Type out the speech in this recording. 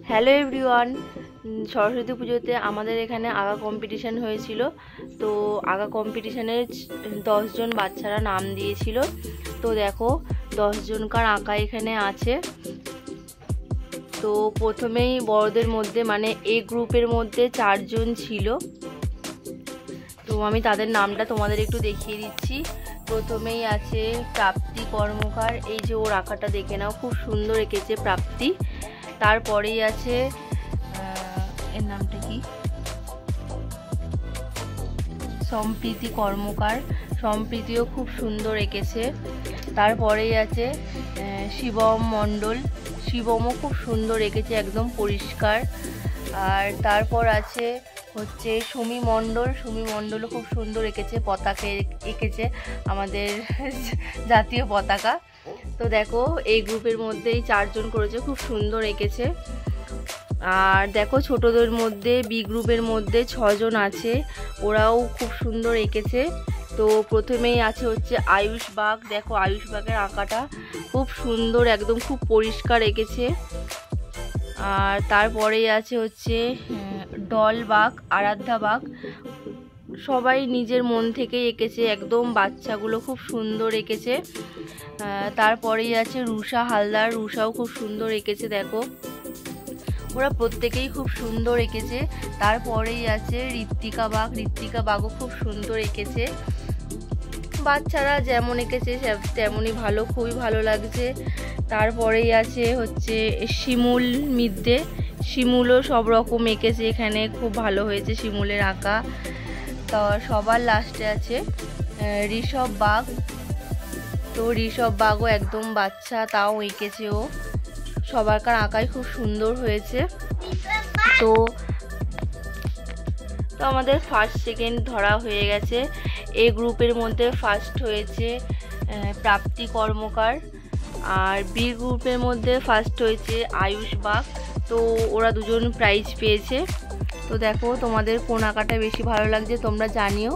Hello everyone, Saraswati পুজোতে আমাদের এখানে আঁকা কম্পিটিশান হয়েছিল। তো আঁকা কম্পিটিশানে 10 জন বাচ্চারা নাম দিয়েছিল। তো দেখো 10 জনকার আঁকা এখানে আছে। তো প্রথমেই বড়দের মধ্যে মানে এ গ্রুপের মধ্যে 4 জন ছিল। তো আমি তাদের নামটা তোমাদের একটু দেখিয়ে দিচ্ছি। প্রথমেই আছে প্রাপ্তি কর্মকার, এই যে ওর আঁকাটা দেখে নাও, খুব সুন্দর এঁকেছে প্রাপ্তি। তারপরেই আছে এর নামটা কি, সম্প্রীতি কর্মকার, সম্প্রীতিও খুব সুন্দর এঁকেছে। তারপরেই আছে শিবম মণ্ডল, শিবমও খুব সুন্দর এঁকেছে, একদম পরিষ্কার। আর তারপর আছে হচ্ছে সুমি মণ্ডল, সুমি মণ্ডলও খুব সুন্দর এঁকেছে, পতাকা এঁকেছে আমাদের জাতীয় পতাকা। তো দেখো এই গ্রুপের মধ্যেই 4 জন করেছে, খুব সুন্দর এঁকেছে। আর দেখো ছোটদের মধ্যে বি গ্রুপের মধ্যে 6 জন আছে, ওরাও খুব সুন্দর এঁকেছে। তো প্রথমেই আছে হচ্ছে আয়ুষ বাগ, দেখো আয়ুষ বাগের আঁকাটা খুব সুন্দর, একদম খুব পরিষ্কার এঁকেছে। আর তারপরেই আছে হচ্ছে ডল বাগ, আরাধ্যা বাগ, সবাই নিজের মন থেকেই এঁকেছে, একদম বাচ্চাগুলো খুব সুন্দর এঁকেছে। তারপরেই আছে রুষা হালদার, রুষাও খুব সুন্দর এঁকেছে, দেখো ওরা প্রত্যেকেই খুব সুন্দর এঁকেছে। তারপরেই আছে ঋত্বিকা বাগ, ঋত্বিকা বাগও খুব সুন্দর এঁকেছে। বাচ্চারা যেমন এঁকেছে তেমনই ভালো, খুবই ভালো লাগছে। তারপরেই আছে হচ্ছে শিমুল মিদ্দে, শিমুলও সব রকম এঁকেছে, এখানে খুব ভালো হয়েছে শিমুলের আঁকা। তো সবার লাস্টে আছে ঋষভ বাগ, তো ঋষভ বাগও একদম বাচ্চা, তাও এঁকেছে ও, সবারকার আঁকাই খুব সুন্দর হয়েছে। তো আমাদের ফার্স্ট সেকেন্ড ধরা হয়ে গেছে। এই গ্রুপের মধ্যে ফার্স্ট হয়েছে প্রাপ্তি কর্মকার, আর বি গ্রুপের মধ্যে ফার্স্ট হয়েছে আয়ুষ বাগ। তো ওরা দুজন প্রাইজ পেয়েছে। তো দেখো তোমাদের কোন আঁকাটা বেশি ভালো লাগছে তোমরা জানিও।